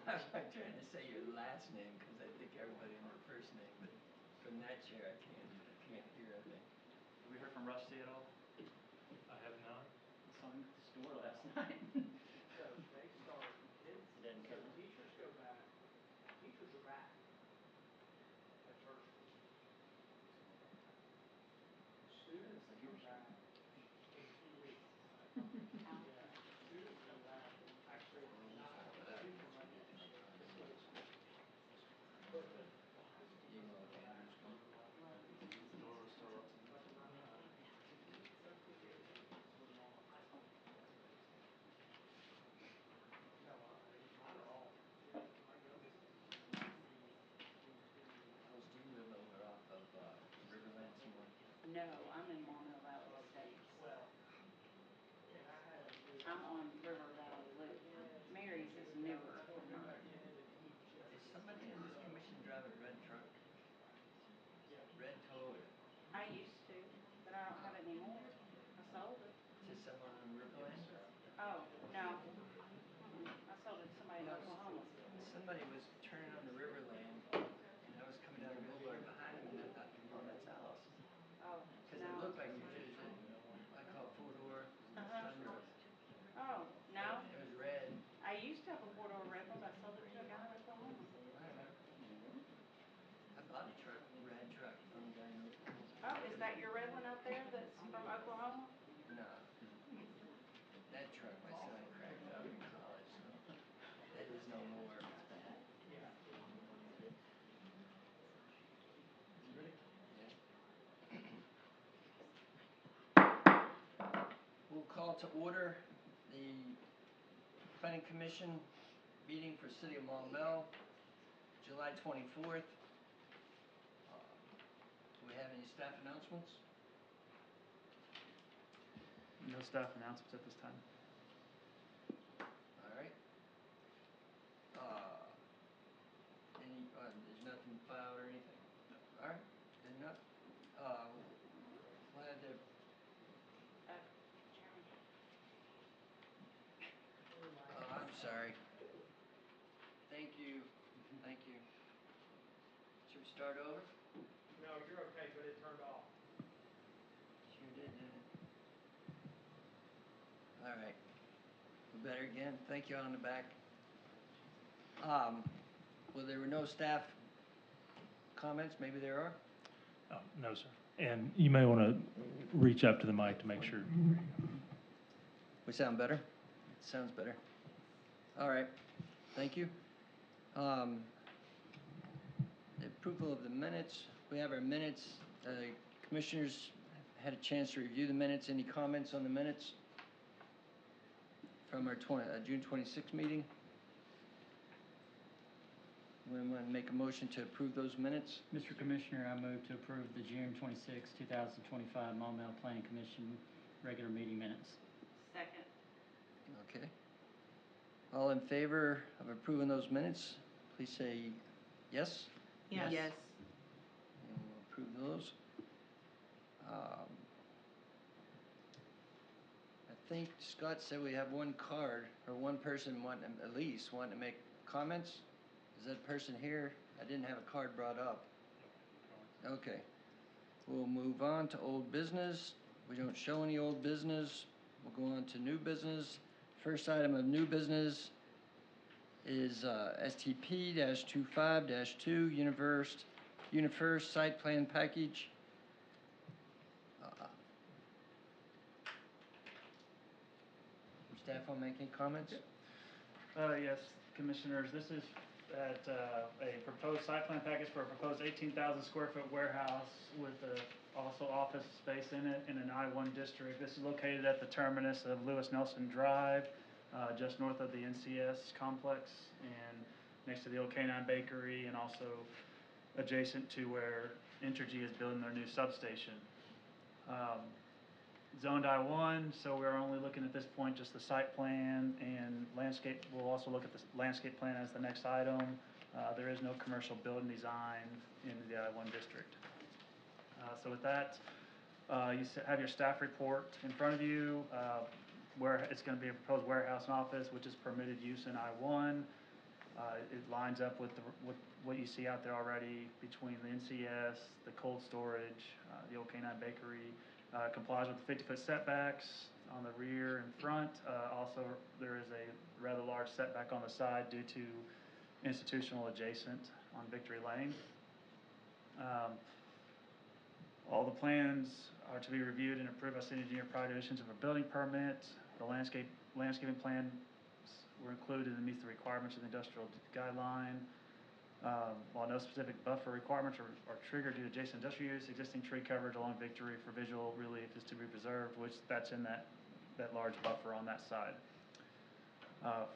I'm like trying to say your last name because I think everybody in their first name, but from that chair I can't hear anything. Have we heard from Rusty at all? I have not. I saw him at the store last night. So they start, kids, He didn't so come in? teachers go back, teachers are back at first. Students come back in 2 weeks. Yeah, students come back, actually, not super much of the school. But the high school doesn't come back for like 2 weeks. The door was still open. But the normal high school. No, mine are all, yeah, my youngest is Rose, do you live over off of Riverland somewhere? No, I'm in Maumelle Valley Estates. well, and I had to do. I'm on River Valley Loop. Mary's is newer than mine. Does somebody in this commission drive a red truck? Red Toyota? I used to, but I don't have it anymore. I sold it. To someone in Riverland? Oh, no. I sold it to somebody in Oklahoma. Somebody was turning on the Riverland, and I was coming down the boulevard behind him, and I thought, oh, that's Alice. Oh, Because no. it looked like it was, I call it four-door sunroof. Oh, no. It was red. I used to have a four-door red one, but I sold it to a guy in Oklahoma. I don't know. I bought a truck, red truck from a guy in Oklahoma. Oh, is that your red one up there that's from Oklahoma? No. That truck my son cracked up in college, so that is no more. We'll call to order the Planning Commission meeting for City of Maumelle, July 24th. Do we have any staff announcements? No staff announcements at this time. All right. There's nothing filed or anything? No. All right, there's not. We'll have the Chairman. I'm sorry. Thank you. Thank you. Should we start over? No, you're okay, but it turned off. Sure did, didn't it? All right. We're better again. Thank you on the back. Well, there were no staff comments. Maybe there are. Oh, no, sir. And you may want to reach up to the mic to make sure. We sound better? Sounds better. All right. Thank you. The approval of the minutes. We have our minutes. Commissioners had a chance to review the minutes. Any comments on the minutes from our June 26th meeting? We want to make a motion to approve those minutes. Mr. Commissioner, I move to approve the June 26, 2025 Maumelle Planning Commission regular meeting minutes. Second. Okay. All in favor of approving those minutes, please say yes. Yes. Yes. And we'll approve those. I think Scott said we have one card, or one person at least wanting to make comments. Is that person here? I didn't have a card brought up. Okay. We'll move on to old business. We don't show any old business. We'll go on to new business. First item of new business is STP-25-2 UniFirst Site Plan Package. Staff want to make any comments? Yes, Commissioners, this is at a proposed site plan package for a proposed 18,000 square foot warehouse with also office space in it in an I-1 district. This is located at the terminus of Lewis Nelson Drive, just north of the NCS complex and next to the old Canine Bakery, and also adjacent to where Entergy is building their new substation. Zoned I-1, so we're only looking at this point just the site plan and landscape. We'll also look at the landscape plan as the next item. There is no commercial building design in the I-1 district. So with that, you have your staff report in front of you, where it's going to be a proposed warehouse and office, which is permitted use in I-1. It lines up with what you see out there already between the NCS, the cold storage, the old Canine Bakery, complies with the 50-foot setbacks on the rear and front. Also, there is a rather large setback on the side due to institutional adjacent on Victory Lane. All the plans are to be reviewed and approved by city engineer prior to issuance of a building permit. The landscaping plans were included and meets the requirements of the industrial guideline. While no specific buffer requirements are triggered due to adjacent industrial use, existing tree coverage along Victory for visual relief is to be preserved, which that's in that large buffer on that side.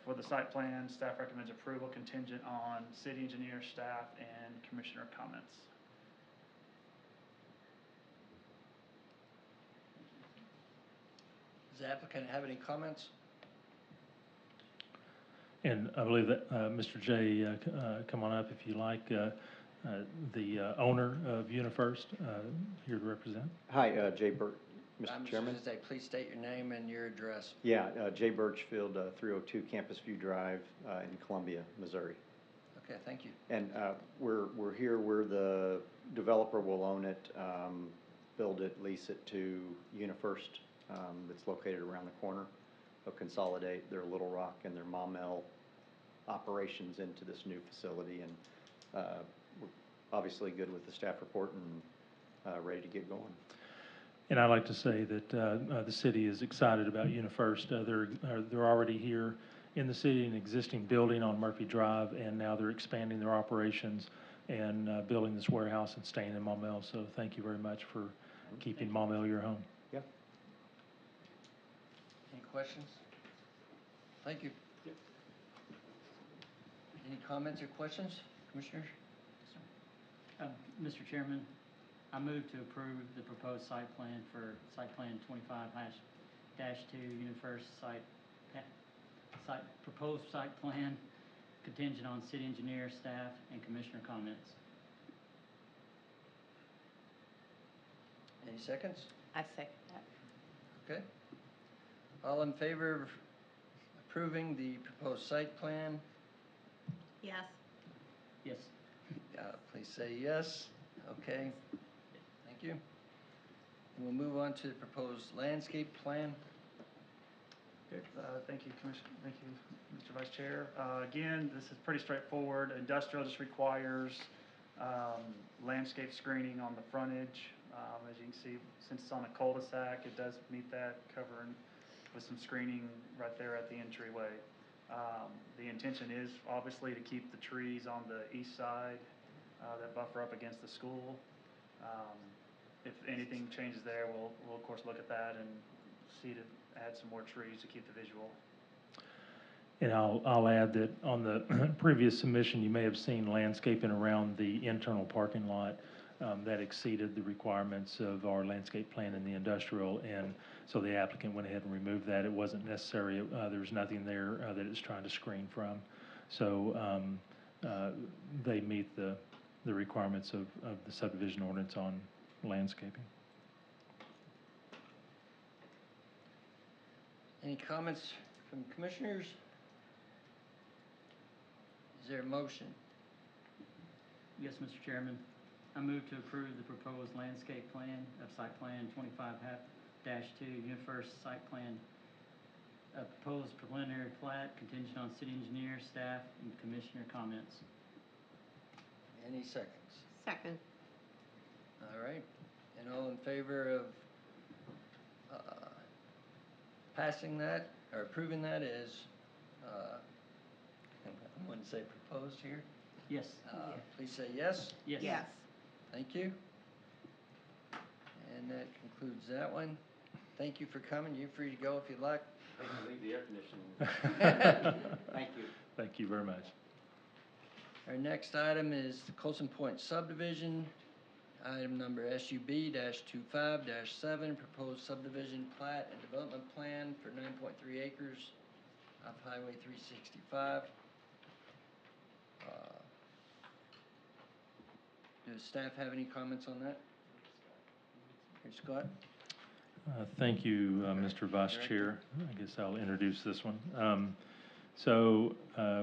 For the site plan, staff recommends approval contingent on city engineer, staff, and commissioner comments. Does the applicant have any comments? And I believe that Mr. J, come on up if you like, the owner of UniFirst, here to represent. Hi, Jay Burt, I'm Mr. just Chairman. gonna say, please state your name and your address. Yeah, Jay Birchfield, 302 Campus View Drive in Columbia, Missouri. Okay, thank you. And we're here, we're the developer will own it, build it, lease it to UniFirst that's located around the corner. They'll consolidate their Little Rock and their Maumelle operations into this new facility. And we're obviously good with the staff report and ready to get going. And I'd like to say that the city is excited about UniFirst. They're already here in the city, an existing building on Murphy Drive, and now they're expanding their operations and building this warehouse and staying in Maumelle. So thank you very much for keeping Maumelle your home. Yeah. Any questions? Thank you. Yep. Any comments or questions, commissioners? Mr. Chairman, I move to approve the proposed site plan for site plan 25-2 UniFirst proposed site plan contingent on city engineer, staff, and commissioner comments. Any seconds? I second that. Okay. All in favor of approving the proposed site plan, Yes. Yes. please say yes. Okay, thank you. And we'll move on to the proposed landscape plan. Okay, thank you, Commissioner. Thank you, Mr. Vice Chair. Again, this is pretty straightforward. Industrial just requires landscape screening on the frontage. As you can see, since it's on a cul-de-sac, it does meet that, covering with some screening right there at the entryway. The intention is obviously to keep the trees on the east side that buffer up against the school. If anything changes there, we'll of course look at that and see to add some more trees to keep the visual. And I'll add that on the previous submission, you may have seen landscaping around the internal parking lot that exceeded the requirements of our landscape plan in the industrial, and so the applicant went ahead and removed that. It wasn't necessary. There's nothing there that it's trying to screen from. So they meet the requirements of the subdivision ordinance on landscaping. Any comments from commissioners? Is there a motion? Yes, Mr. Chairman. I move to approve the proposed landscape plan of site plan 25-2 UniFirst site plan, proposed preliminary plat contingent on city engineer, staff, and commissioner comments. Any seconds? Second. All right. And all in favor of passing that or approving that is, I'm going to say proposed here. Yes. Please say yes. Yes. Yes. Thank you. And that concludes that one. Thank you for coming. You're free to go if you'd like. I can leave the air conditioning. Thank you. Thank you very much. Our next item is the Colson Point subdivision. Item number SUB-25-7, proposed subdivision plat and development plan for 9.3 acres off Highway 365. Does staff have any comments on that? Here, Scott. Thank you, Mr. Vice Chair. I guess I'll introduce this one. So,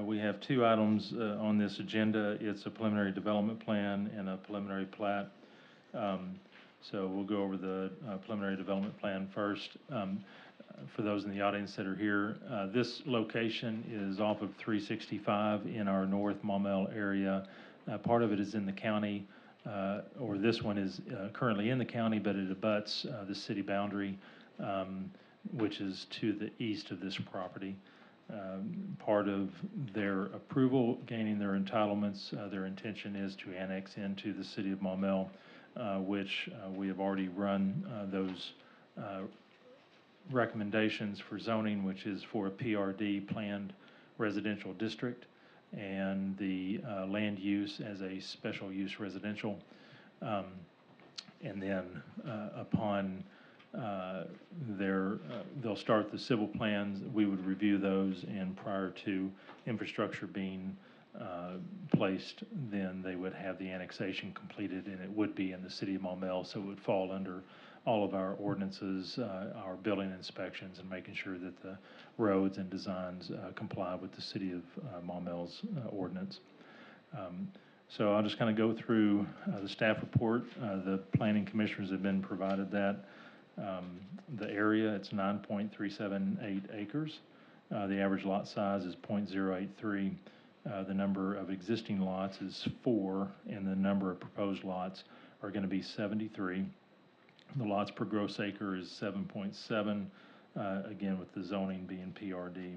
we have two items, on this agenda. It's a preliminary development plan and a preliminary plat. So we'll go over the, preliminary development plan first. For those in the audience that are here, this location is off of 365 in our North Maumelle area. Part of it is in the county, or this one is, currently in the county, but it abuts, the city boundary, which is to the east of this property. Part of their approval, gaining their entitlements, their intention is to annex into the city of Maumelle, which we have already run those recommendations for zoning, which is for a PRD, planned residential district, and the land use as a special use residential. And then upon they'll start the civil plans, we would review those, and prior to infrastructure being placed, then they would have the annexation completed, and it would be in the city of Maumelle, so it would fall under all of our ordinances, our building inspections, and making sure that the roads and designs comply with the city of Maumelle's ordinance. So I'll just kind of go through the staff report. The planning commissioners have been provided that. The area, it's 9.378 acres. The average lot size is 0.083. The number of existing lots is 4, and the number of proposed lots are going to be 73. The lots per gross acre is 7.7, again with the zoning being PRD.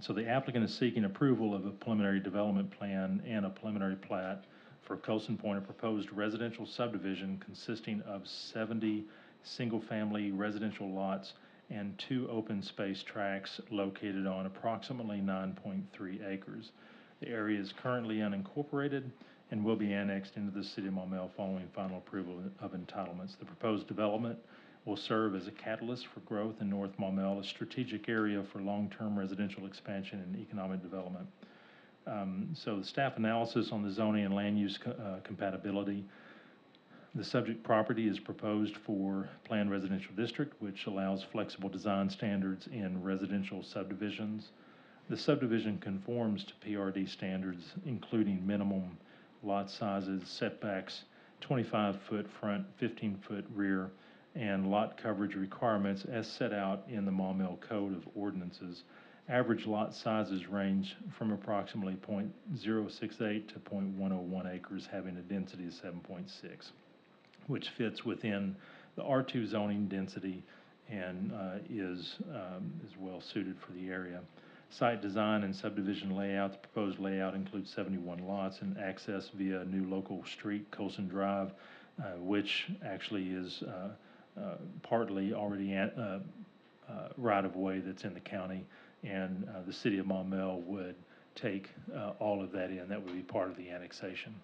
So the applicant is seeking approval of a preliminary development plan and a preliminary plat for Colson Point, a proposed residential subdivision consisting of 70 single-family residential lots and 2 open space tracts located on approximately 9.3 acres. The area is currently unincorporated and will be annexed into the city of Maumelle following final approval of entitlements. The proposed development will serve as a catalyst for growth in North Maumelle, a strategic area for long-term residential expansion and economic development. So the staff analysis on the zoning and land use compatibility. The subject property is proposed for planned residential district, which allows flexible design standards in residential subdivisions. The subdivision conforms to PRD standards, including minimum lot sizes, setbacks, 25-foot front, 15-foot rear, and lot coverage requirements as set out in the Maumelle Code of Ordinances. Average lot sizes range from approximately 0.068 to 0.101 acres, having a density of 7.6, which fits within the R2 zoning density and is well suited for the area. Site design and subdivision layout. The proposed layout includes 71 lots and access via a new local street, Colson Drive, which actually is partly already right-of-way that's in the county, and the city of Maumelle would take all of that in. That would be part of the annexation.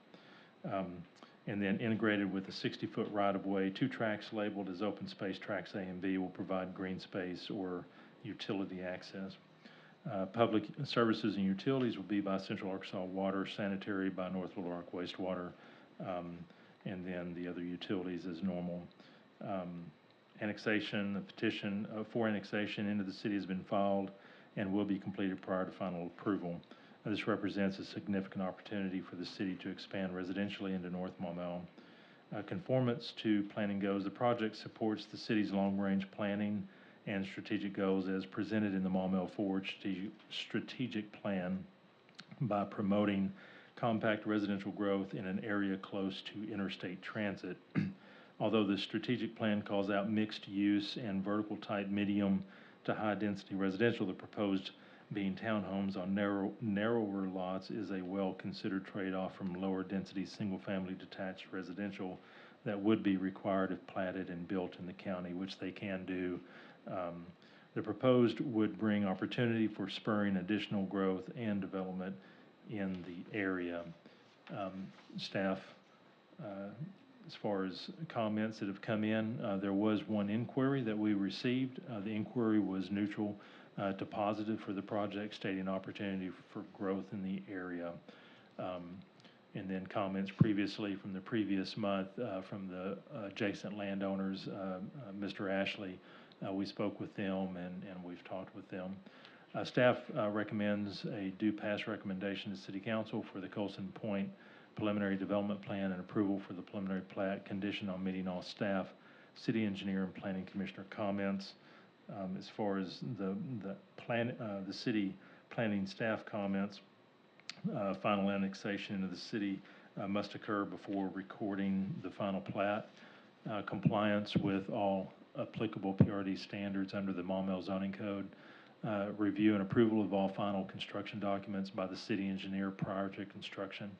And then integrated with a 60-foot right-of-way, 2 tracks labeled as open space tracks A and B will provide green space or utility access. Public services and utilities will be by Central Arkansas Water, sanitary by North Little Rock Wastewater, and then the other utilities as normal. Annexation, the petition for annexation into the city has been filed and will be completed prior to final approval. This represents a significant opportunity for the city to expand residentially into North Maumelle. Conformance to planning goals. The project supports the city's long-range planning and strategic goals as presented in the Maumelle Forward strategic plan by promoting compact residential growth in an area close to interstate transit. Although the strategic plan calls out mixed use and vertical type medium to high density residential, the proposed being townhomes on narrower lots is a well-considered trade-off from lower density single-family detached residential that would be required if platted and built in the county, which they can do. The proposed would bring opportunity for spurring additional growth and development in the area. Staff, as far as comments that have come in, there was one inquiry that we received. The inquiry was neutral to positive for the project, stating opportunity for growth in the area. And then comments previously from the previous month from the adjacent landowners, Mr. Ashley, we spoke with them and we've talked with them. Staff recommends a do pass recommendation to City Council for the Colson Point preliminary development plan and approval for the preliminary plat conditioned on meeting all staff, city engineer, and planning commissioner comments. As far as the city planning staff comments, final annexation into the city must occur before recording the final plat. Compliance with all applicable PRD standards under the Maumelle zoning code. Review and approval of all final construction documents by the city engineer prior to construction.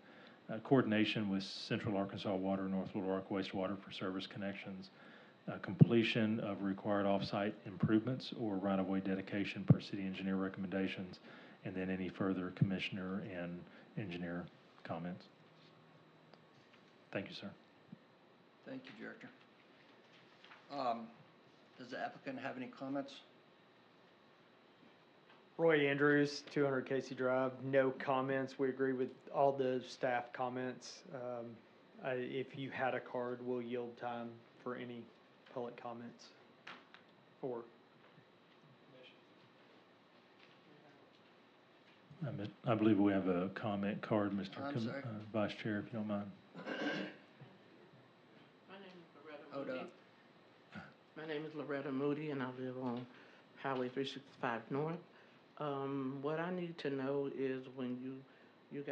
Coordination with Central Arkansas Water, North Little Rock wastewater for service connections. Completion of required off-site improvements or right-of-way dedication per city engineer recommendations, and then any further commissioner and engineer comments. Thank you, sir. Thank you, Director. Does the applicant have any comments? Roy Andrews, 200 Casey Drive. No comments. We agree with all the staff comments. If you had a card, we'll yield time for any public comments. Or I believe we have a comment card, Mr. I'm sorry. Vice Chair, if you don't mind. My name is Loretta Hold Moody. up. My name is Loretta Moody, and I live on Highway 365 North. What I need to know is when you're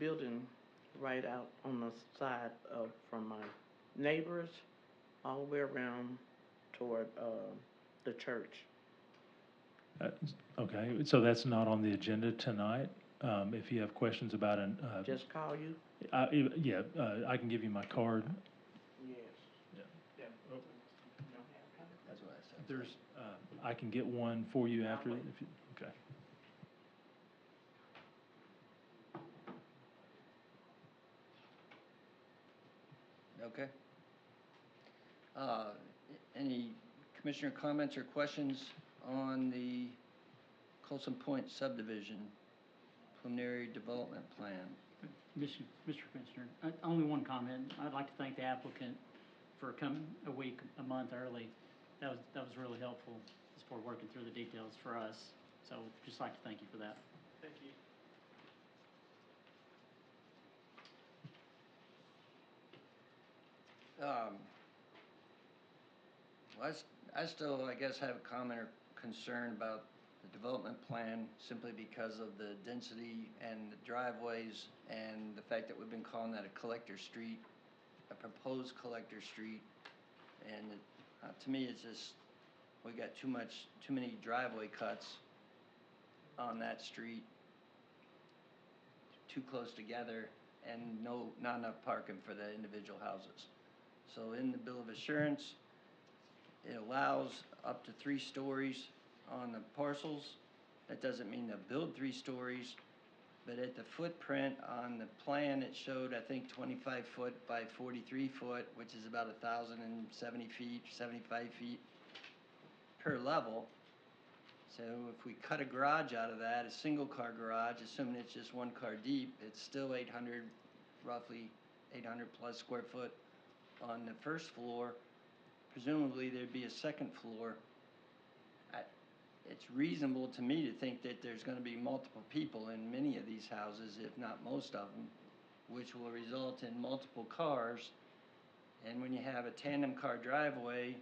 building right out on the side of, from my neighbors all the way around toward the church. Okay, so that's not on the agenda tonight. If you have questions about it, Just call you? yeah, I can give you my card. Yes. Yeah. Don't have That's what I said. There's, I can get one for you after, wait. if you, okay. Okay. Any commissioner comments or questions on the Colson Point subdivision preliminary development plan? Mr. Commissioner, only one comment. I'd like to thank the applicant for coming a month early. That was really helpful as for working through the details for us. So just like to thank you for that. thank you. Well, I still, I guess, have a comment or concern about the development plan simply because of the density and the driveways and the fact that we've been calling that a collector street, a proposed collector street. And to me, it's just, we got too many driveway cuts on that street, too close together, and not enough parking for the individual houses. So in the bill of assurance, it allows up to 3 stories on the parcels. That doesn't mean they'll build 3 stories, but at the footprint on the plan, it showed, I think, 25 foot by 43 foot, which is about 1,070 feet, 75 feet per level. So if we cut a garage out of that, a single car garage, assuming it's just 1 car deep, it's still 800, roughly 800 plus square foot on the first floor. Presumably there'd be a second floor. It's reasonable to me to think that there's going to be multiple people in many of these houses, if not most of them, which will result in multiple cars. And when you have a tandem car driveway,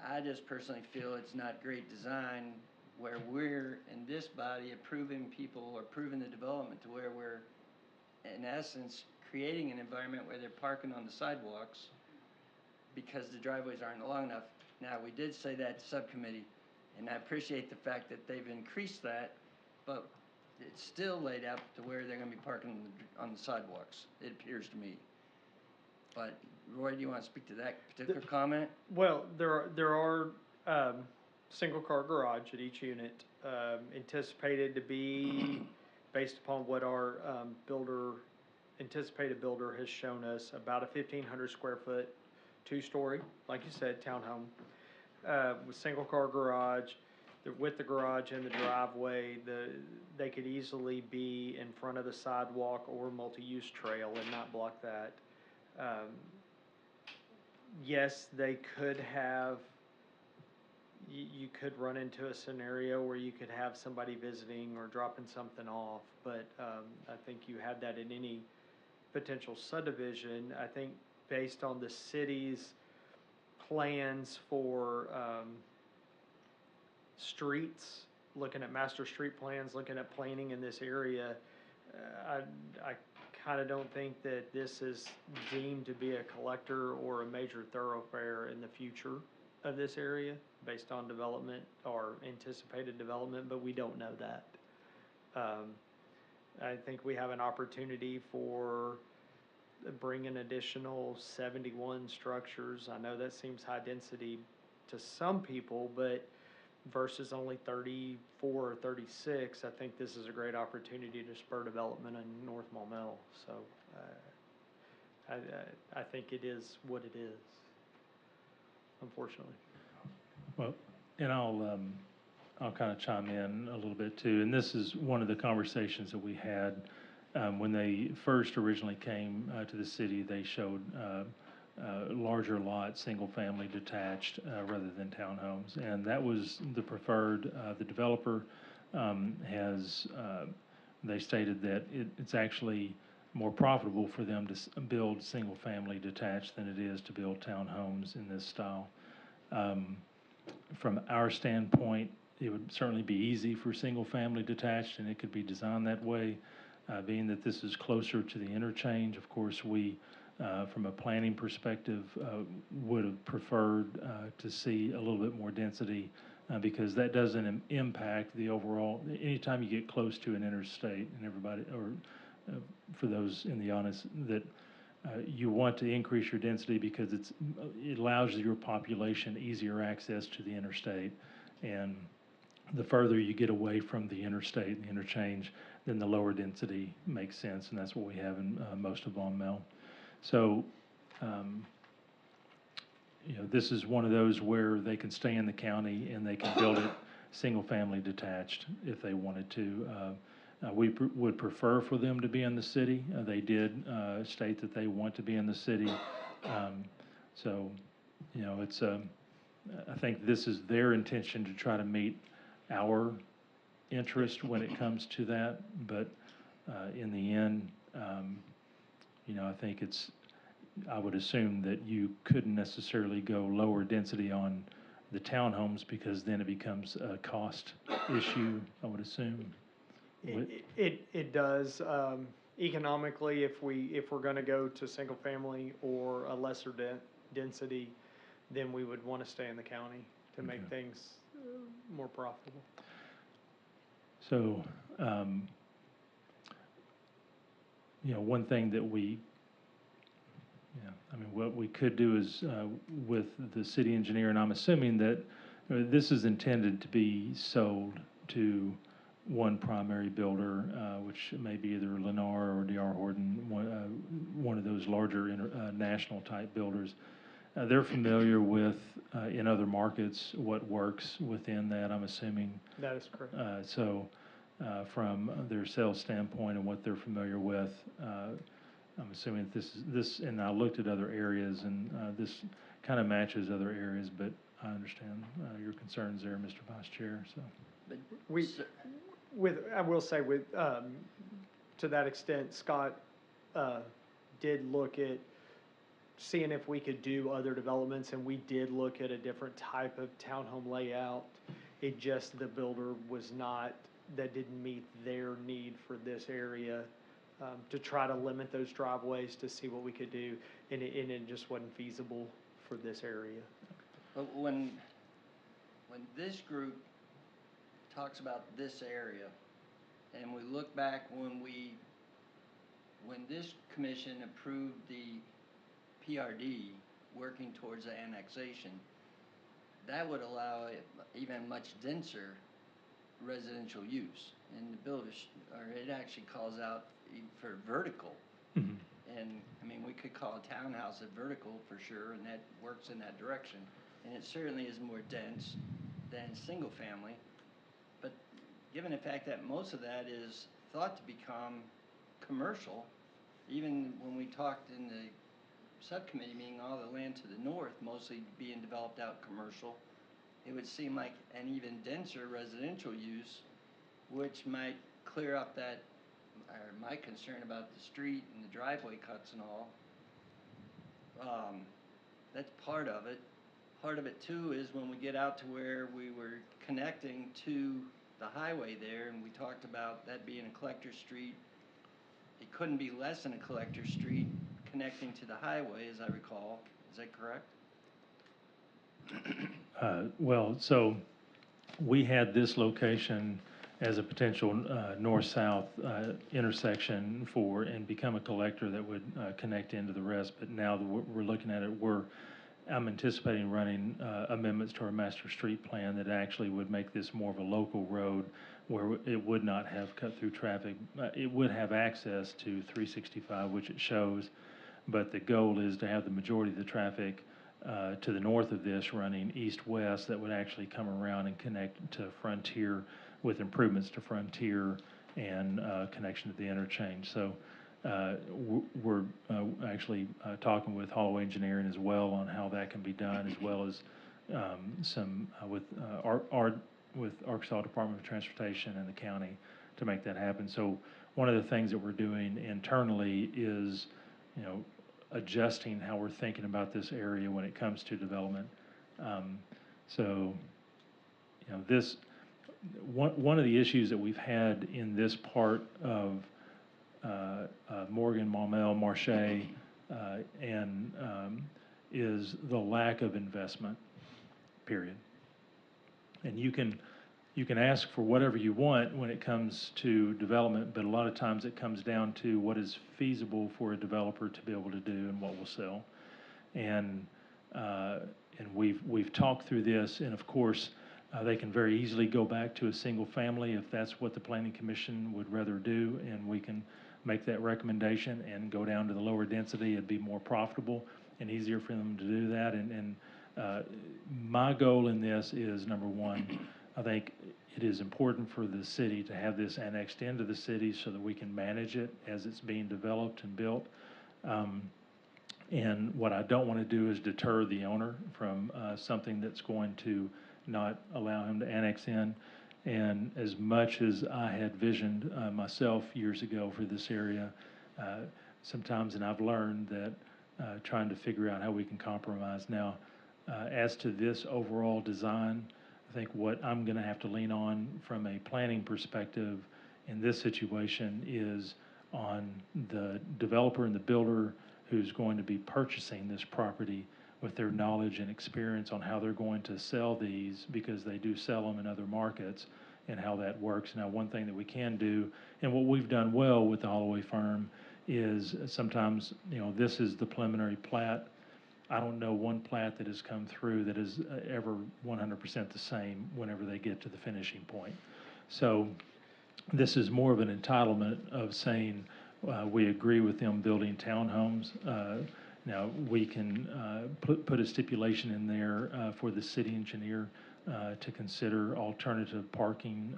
I just personally feel it's not great design where we're, in this body, approving people or approving the development to where we're, in essence, creating an environment where they're parking on the sidewalks because the driveways aren't long enough. Now, we did say that to subcommittee, and I appreciate the fact that they've increased that, but it's still laid out to where they're going to be parking on the sidewalks, it appears to me. But Roy, do you want to speak to that particular comment? Well, there are single car garage at each unit, anticipated to be, based upon what our anticipated builder has shown us, about a 1,500 square foot, 2-story, like you said, townhome, with single car garage. With the garage and the driveway, they could easily be in front of the sidewalk or multi-use trail and not block that. Yes, they could have you could run into a scenario where you could have somebody visiting or dropping something off, but, I think you have that in any potential subdivision. I think based on the city's plans for, streets, looking at master street plans, looking at planning in this area, I kind of don't think that this is deemed to be a collector or a major thoroughfare in the future of this area based on development or anticipated development, but we don't know that. I think we have an opportunity for bringing additional 71 structures. I know that seems high density to some people, but versus only 34 or 36, I think this is a great opportunity to spur development in North Maumelle. So I think it is what it is, unfortunately. Well, and I'll kind of chime in a little bit too. And this is one of the conversations that we had when they first originally came to the city. They showed larger lots, single-family detached, rather than townhomes, and that was the preferred. The developer has they stated that it's actually more profitable for them to build single-family detached than it is to build townhomes in this style. From our standpoint, it would certainly be easy for single-family detached, and it could be designed that way. Being that this is closer to the interchange, of course, we, from a planning perspective, would have preferred to see a little bit more density because that doesn't impact the overall. Anytime you get close to an interstate, and everybody, or for those in the audience, that you want to increase your density because it allows your population easier access to the interstate, and the further you get away from the interstate and the interchange, then the lower density makes sense, and that's what we have in most of Maumelle. So, this is one of those where they can stay in the county and they can build it single-family detached if they wanted to. We would prefer for them to be in the city. They did state that they want to be in the city. So, it's I think this is their intention to try to meet our interest when it comes to that. But in the end, I think I would assume that you couldn't necessarily go lower density on the townhomes because then it becomes a cost issue, I would assume. It does. Economically, if we're going to go to single family or a lesser density, then we would want to stay in the county to make things more profitable. So, one thing that what we could do is with the city engineer, and I'm assuming that this is intended to be sold to one primary builder, which may be either Lennar or D.R. Horton, one of those larger national type builders. They're familiar with, in other markets, what works within that, I'm assuming. That is correct. So from their sales standpoint and what they're familiar with, I'm assuming that this, and I looked at other areas, and this kind of matches other areas, but I understand your concerns there, Mr. Vice Chair, so. But I will say to that extent, Scott did look at seeing if we could do other developments, and we did look at a different type of townhome layout. It just, the builder that didn't meet their need for this area, to try to limit those driveways to see what we could do, and it just wasn't feasible for this area. But when this group talks about this area, and we look back when this commission approved the PRD working towards the annexation, that would allow even much denser residential use. And the builders, or it actually calls out for vertical. Mm-hmm. And we could call a townhouse a vertical for sure, and that works in that direction. And it certainly is more dense than single family. But given the fact that most of that is thought to become commercial, even when we talked in the subcommittee meeting, all the land to the north mostly being developed out commercial, it would seem like an even denser residential use, which might clear up that, or my concern about the street and the driveway cuts and all. That's part of it. Part of it too is when we get out to where we were connecting to the highway there, and we talked about that being a collector street. It couldn't be less than a collector street connecting to the highway, as I recall. Is that correct? Well, so we had this location as a potential north-south intersection for, and become a collector that would connect into the rest. But now that we're looking at it, I'm anticipating running amendments to our master street plan that actually would make this more of a local road where it would not have cut-through traffic. It would have access to 365, which it shows, but the goal is to have the majority of the traffic to the north of this running east-west that would actually come around and connect to Frontier with improvements to Frontier and connection to the interchange. So we're actually talking with Holloway Engineering as well on how that can be done, as well as some with Arkansas Department of Transportation and the county to make that happen. So one of the things that we're doing internally is, adjusting how we're thinking about this area when it comes to development. This one of the issues that we've had in this part of Morgan, Maumelle, Marche, and is the lack of investment, period. And you can ask for whatever you want when it comes to development, but a lot of times it comes down to what is feasible for a developer to be able to do and what will sell. And we've talked through this, and of course, they can very easily go back to a single family if that's what the Planning Commission would rather do, and we can make that recommendation and go down to the lower density. It'd be more profitable and easier for them to do that. And my goal in this is, number one, I think it is important for the city to have this annexed into the city so that we can manage it as it's being developed and built. And what I don't want to do is deter the owner from something that's going to not allow him to annex in. And as much as I had visioned myself years ago for this area, sometimes, and I've learned that trying to figure out how we can compromise. Now, as to this overall design, I think what I'm going to have to lean on from a planning perspective in this situation is on the developer and the builder who's going to be purchasing this property with their knowledge and experience on how they're going to sell these, because they do sell them in other markets, and how that works. Now, one thing that we can do, and what we've done well with the Holloway firm, is sometimes, this is the preliminary plat. I don't know one plat that has come through that is ever 100% the same whenever they get to the finishing point. So this is more of an entitlement of saying we agree with them building townhomes. Now, we can put a stipulation in there for the city engineer to consider alternative parking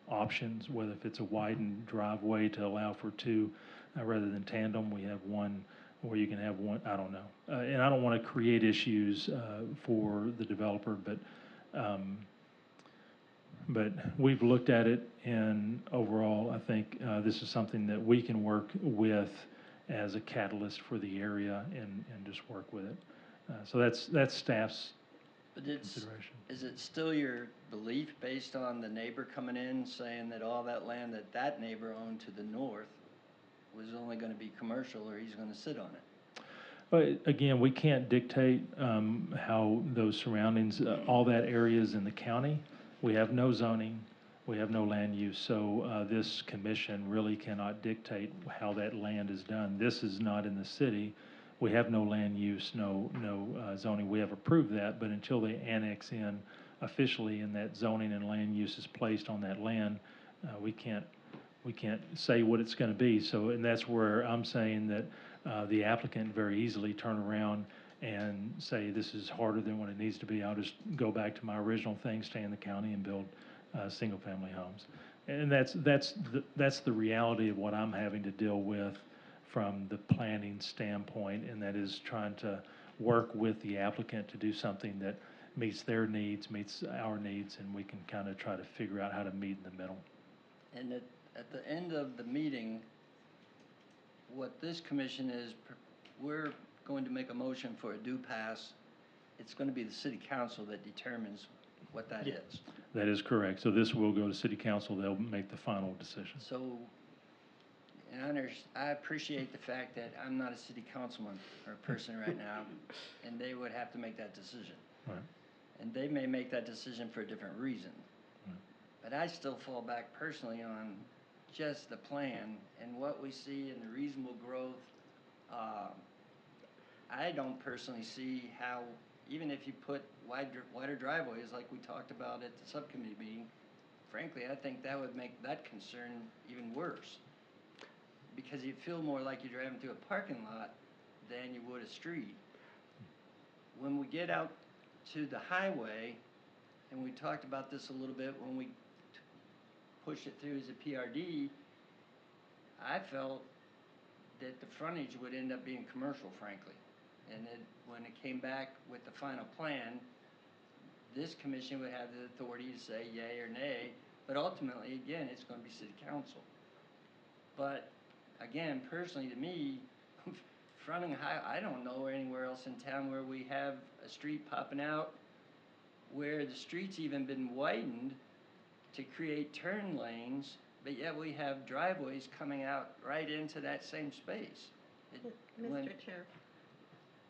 options, whether if it's a widened driveway to allow for two rather than tandem. We have one where you can have one, I don't know. And I don't want to create issues for the developer, but we've looked at it, and overall, I think this is something that we can work with as a catalyst for the area and just work with it. So that's staff's consideration. Is it still your belief, based on the neighbor coming in saying that all that land that neighbor owned to the north was only going to be commercial, or he's going to sit on it? But again, we can't dictate how those surroundings, all that area is in the county. We have no zoning. We have no land use, so this commission really cannot dictate how that land is done. This is not in the city. We have no land use, no zoning. We have approved that, but until they annex in officially and that zoning and land use is placed on that land, we can't say what it's going to be. So, and that's where I'm saying that the applicant very easily turn around and say this is harder than what it needs to be. I'll just go back to my original thing, stay in the county and build single-family homes. And that's the reality of what I'm having to deal with from the planning standpoint, and that is trying to work with the applicant to do something that meets their needs, meets our needs, and we can kind of try to figure out how to meet in the middle. And at the end of the meeting, what this commission is, we're going to make a motion for a due pass. It's going to be the city council that determines what that Yeah. is. That is correct. So this will go to city council. They'll make the final decision. So, and I appreciate the fact that I'm not a city councilman or a person right now, and they would have to make that decision. Right. And they may make that decision for a different reason. Right. But I still fall back personally on just the plan and what we see in the reasonable growth. I don't personally see how, even if you put wider driveways like we talked about at the subcommittee meeting, frankly, I think that would make that concern even worse. Because you feel more like you're driving through a parking lot than you would a street. When we get out to the highway, and we talked about this a little bit when we pushed it through as a PRD, I felt that the frontage would end up being commercial, frankly. And then when it came back with the final plan, this commission would have the authority to say yay or nay, but ultimately, again, it's going to be city council. But again, personally, to me, fronting high, I don't know anywhere else in town where we have a street popping out where the street's even been widened to create turn lanes, but yet we have driveways coming out right into that same space. Mr. Chair,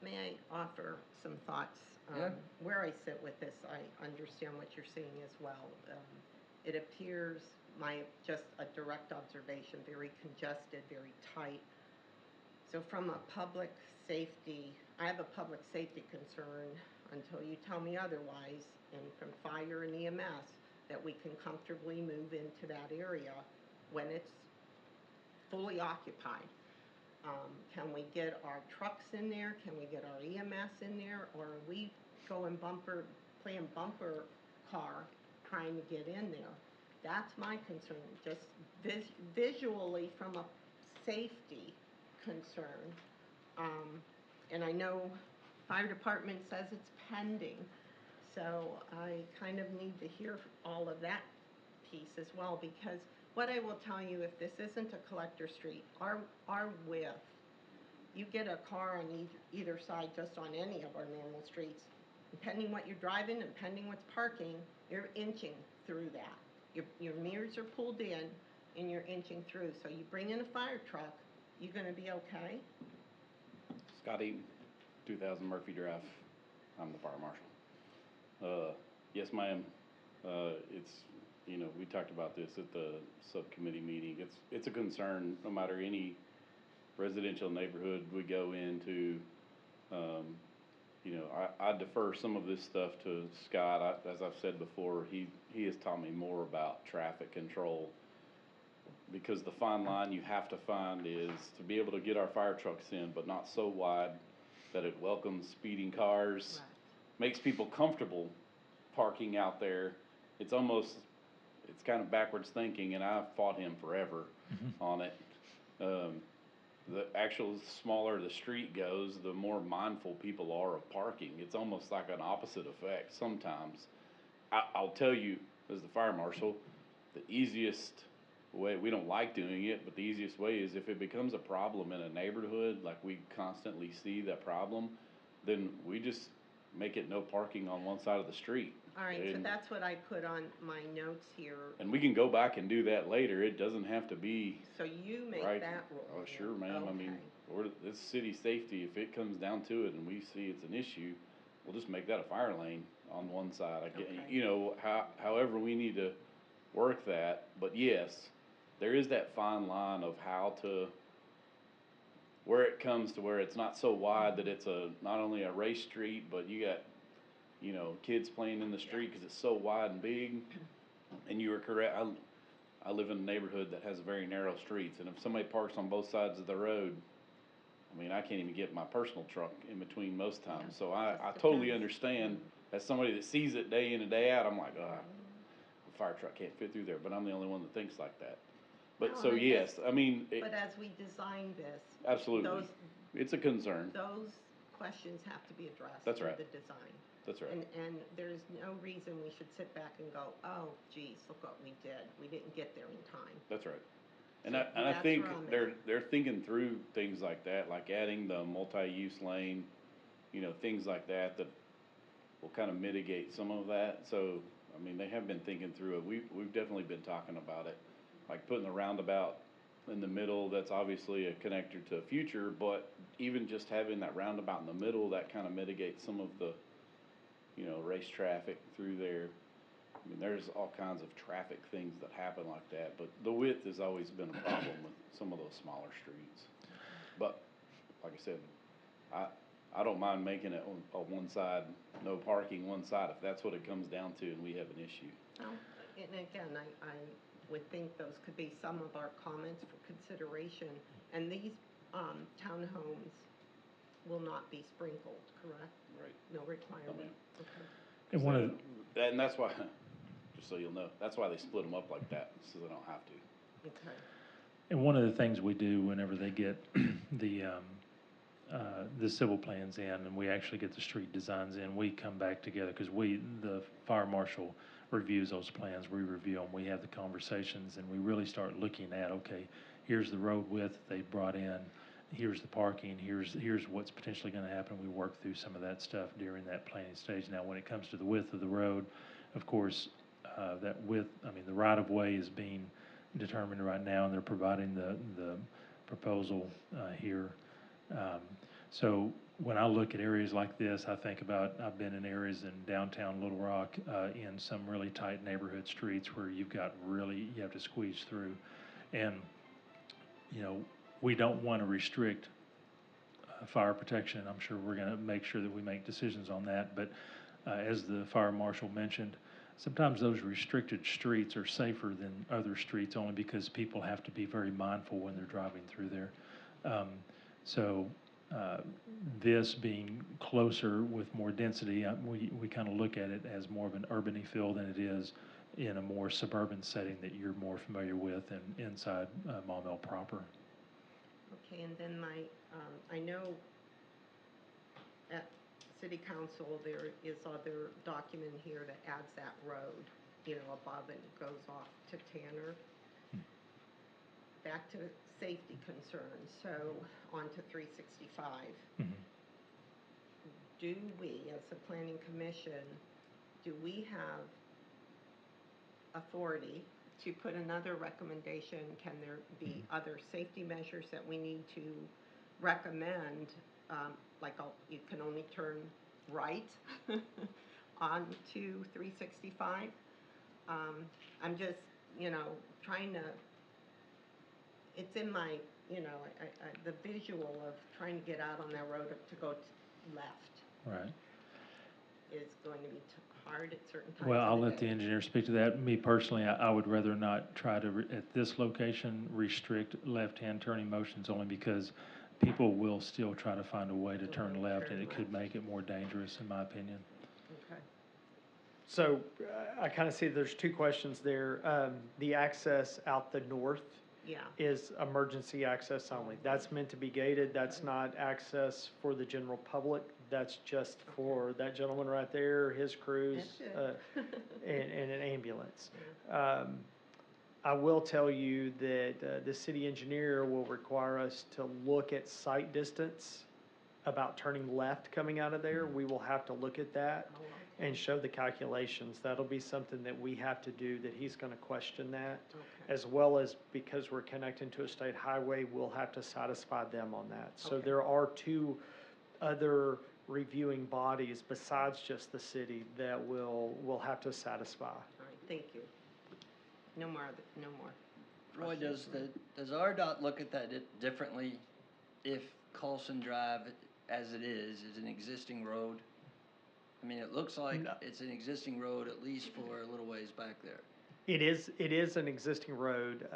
may I offer some thoughts? Yeah. Where I sit with this, I understand what you're saying as well. It appears, just a direct observation, very congested, very tight. So from a public safety, I have a public safety concern until you tell me otherwise, and from fire and EMS, that we can comfortably move into that area when it's fully occupied. Can we get our trucks in there? Can we get our EMS in there? Or are we going playing bumper car trying to get in there? That's my concern, just visually from a safety concern. And I know fire department says it's pending, so I kind of need to hear all of that piece as well, because what I will tell you, if this isn't a collector street, our width, you get a car on either side just on any of our normal streets, depending what you're driving and depending what's parking, you're inching through that. Your mirrors are pulled in and you're inching through. So you bring in a fire truck, you're gonna be okay? Scott Eaton, 2000 Murphy Drive. I'm the fire marshal. Yes, ma'am. It's, we talked about this at the subcommittee meeting. It's a concern no matter any residential neighborhood we go into. I defer some of this stuff to Scott. As I've said before, he has taught me more about traffic control, because the fine line you have to find is to be able to get our fire trucks in, but not so wide that it welcomes speeding cars, makes people comfortable parking out there. It's kind of backwards thinking, and I've fought him forever on it. The actual smaller the street goes, the more mindful people are of parking. It's almost like an opposite effect sometimes. I'll tell you, as the fire marshal, the easiest way, we don't like doing it, but the easiest way is if it becomes a problem in a neighborhood, like we constantly see that problem, then we just make it no parking on one side of the street. All right, so that's what I put on my notes here. And we can go back and do that later. It doesn't have to be So you make right. that rule? Oh, sure, ma'am. Okay. I mean, it's city safety. If it comes down to it and we see it's an issue, we'll just make that a fire lane on one side. Okay. However we need to work that. But yes, there is that fine line of how to, where it comes to where it's not so wide that it's not only a race street, but you got, kids playing in the street because it's so wide and big. And you were correct. I live in a neighborhood that has very narrow streets, and if somebody parks on both sides of the road, I mean, I can't even get my personal truck in between most times. So I totally understand, as somebody that sees it day in and day out, I'm like, a fire truck can't fit through there, but I'm the only one that thinks like that. But No, so and I yes, guess- I mean, But as we design this, absolutely, it's a concern. those questions have to be addressed That's in right. the design. That's right. And there's no reason we should sit back and go, oh, geez, look what we did. We didn't get there in time. That's right. And So I that's think where I'm at. they're thinking through things like that, like adding the multi-use lane, you know, things like that will kind of mitigate some of that. So, I mean, they have been thinking through it. We've definitely been talking about it, like putting the roundabout in the middle. That's obviously a connector to the future, but even just having that roundabout in the middle, that kind of mitigates some of the, you know, race traffic through there. I mean, there's all kinds of traffic things that happen like that, but the width has always been a problem with some of those smaller streets. But, like I said, I don't mind making it on one side, no parking one side, if that's what it comes down to and we have an issue. Well, and again, I would think those could be some of our comments for consideration. And these townhomes will not be sprinkled, correct? Right. No requirement? Okay. And one of the, And that's why, just so you'll know, that's why they split them up like that, so they don't have to. Okay. And one of the things we do whenever they get the civil plans in and we actually get the street designs in, we come back together because the fire marshal reviews those plans, we review them, we have the conversations, and we really start looking at, okay, here's the road width they brought in, here's the parking, here's what's potentially going to happen. We work through some of that stuff during that planning stage. Now, when it comes to the width of the road, of course, that width, I mean, the right-of-way is being determined right now, and they're providing the proposal here. So when I look at areas like this, I think about, I've been in areas in downtown Little Rock, in some really tight neighborhood streets where you have to squeeze through. And, you know, we don't want to restrict fire protection. I'm sure we're going to make sure that we make decisions on that. But as the fire marshal mentioned, sometimes those restricted streets are safer than other streets only because people have to be very mindful when they're driving through there. This being closer with more density, we kind of look at it as more of an urbany feel than it is in a more suburban setting that you're more familiar with and inside Maumelle proper. Okay, and then I know at City Council, there is other document here that adds that road, you know, above and goes off to Tanner. Back to safety concerns, so on to 365. Mm-hmm. Do we, as the Planning Commission, do we have authority to put another recommendation? Can there be other safety measures that we need to recommend? You can only turn right on to 365. I'm just, you know, trying to, it's in my, you know, the visual of trying to get out on that road to go left. Right. Is going to be hard at certain times. Well, I'll of let the day. engineer speak to that. Me personally, I would rather not try to, at this location, restrict left-hand turning motions only because people will still try to find a way to turn left, and it could make it more dangerous, in my opinion. Okay. So I kind of see there's two questions there. The access out the north is emergency access only. That's meant to be gated. That's not access for the general public. That's just for that gentleman right there, his crews, and an ambulance. I will tell you that the city engineer will require us to look at sight distance about turning left coming out of there. We will have to look at that and show the calculations. That'll be something that we have to do, that he's going to question that, as well as because we're connecting to a state highway, we'll have to satisfy them on that. So there are two other reviewing bodies besides just the city that will have to satisfy. All right, thank you. No more. Roy, does RDOT look at that differently if Colson Drive, as it is an existing road? I mean, it looks like it's an existing road at least for a little ways back there. It is an existing road.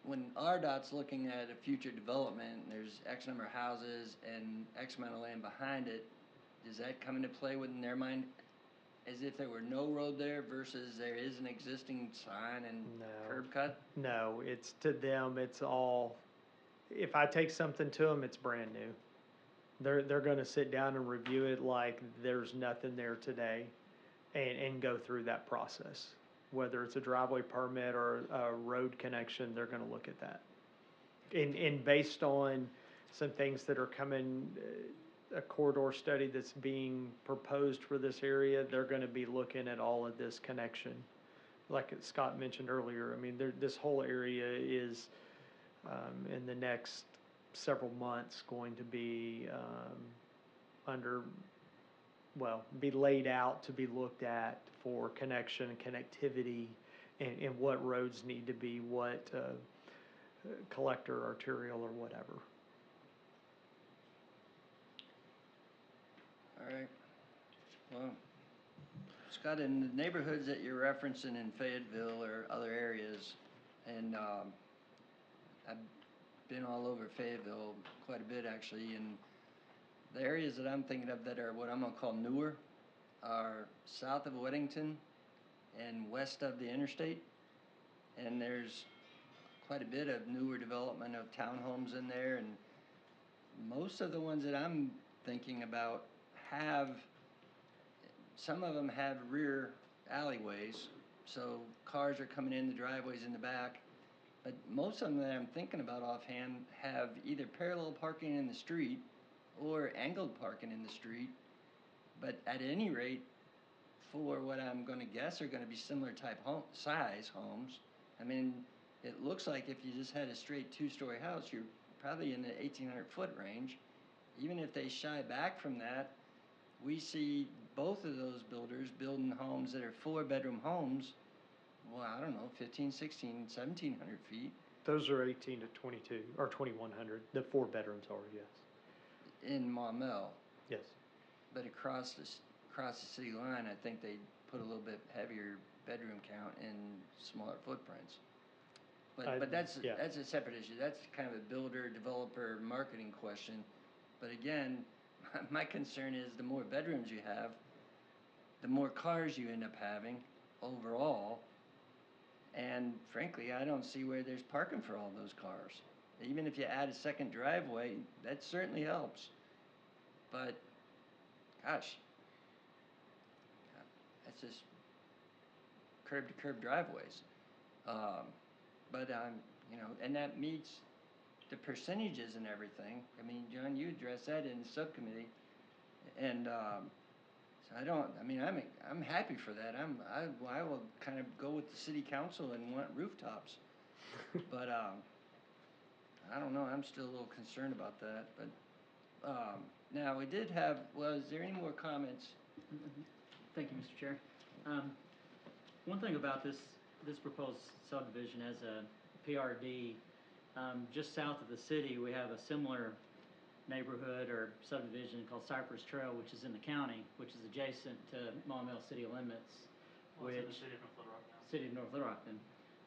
When RDOT's looking at a future development, there's X number of houses and X amount of land behind it, does that come into play within their mind as if there were no road there versus there is an existing sign and curb cut? No, it's to them, it's all, if I take something to them, it's brand new. They're gonna sit down and review it like there's nothing there today and go through that process. Whether it's a driveway permit or a road connection, they're gonna look at that. And based on some things that are coming, a corridor study that's being proposed for this area, they're gonna be looking at all of this connection. Like Scott mentioned earlier, I mean, this whole area is, in the next several months, going to be, be laid out to be looked at for connection and connectivity and what roads need to be, what, collector, arterial, or whatever. All right. Well, Scott, in the neighborhoods that you're referencing in Fayetteville or other areas, and I've been all over Fayetteville quite a bit actually, and the areas that I'm thinking of that are what I'm gonna call newer are south of Weddington and west of the interstate. And there's quite a bit of newer development of townhomes in there, and most of the ones that I'm thinking about some of them have rear alleyways, so cars are coming in the driveways in the back. But most of them that I'm thinking about offhand have either parallel parking in the street or angled parking in the street. But at any rate, for what I'm going to guess are going to be similar type size homes. I mean, it looks like if you just had a straight two-story house, you're probably in the 1,800-foot range. Even if they shy back from that, we see both of those builders building homes that are four-bedroom homes. Well, I don't know, 15, 16, 1,700 feet. Those are 18 to 22, or 2,100. The 4 bedrooms are, yes. In Maumelle. Yes. But across the city line, I think they put a little bit heavier bedroom count and smaller footprints. But that's a separate issue. That's kind of a builder, developer, marketing question. But again, my concern is the more bedrooms you have, the more cars you end up having overall. And frankly, I don't see where there's parking for all those cars. Even if you add a second driveway, that certainly helps. But, gosh, that's just curb-to-curb driveways. And that meets the percentages and everything. I mean, John, you addressed that in the subcommittee. And so I'm happy for that. I will kind of go with the city council and want rooftops. But I don't know, I'm still a little concerned about that. But now we did have, is there any more comments? Thank you, Mr. Chair. One thing about this proposed subdivision as a PRD, just south of the city, we have a similar neighborhood or subdivision called Cypress Trail, which is in the county, which is adjacent to Maumelle city limits. Well, it's in the city of North Little Rock now. City of North Little Rock, then.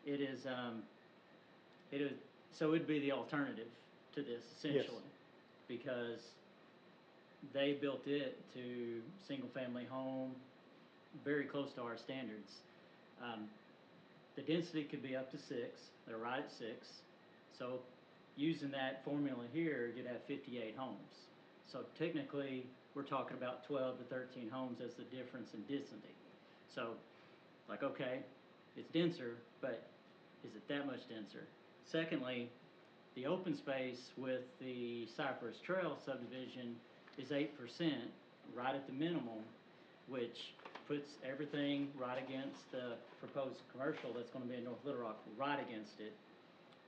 It is, so it'd be the alternative to this, essentially. Yes. Because they built it to single-family home, very close to our standards. The density could be up to 6. They're right at 6. So using that formula here, you'd have 58 homes. So technically, we're talking about 12 to 13 homes as the difference in density. So, okay, it's denser, but is it that much denser? Secondly, the open space with the Cypress Trail subdivision is 8%, right at the minimum, which puts everything right against the proposed commercial that's going to be in North Little Rock, right against it.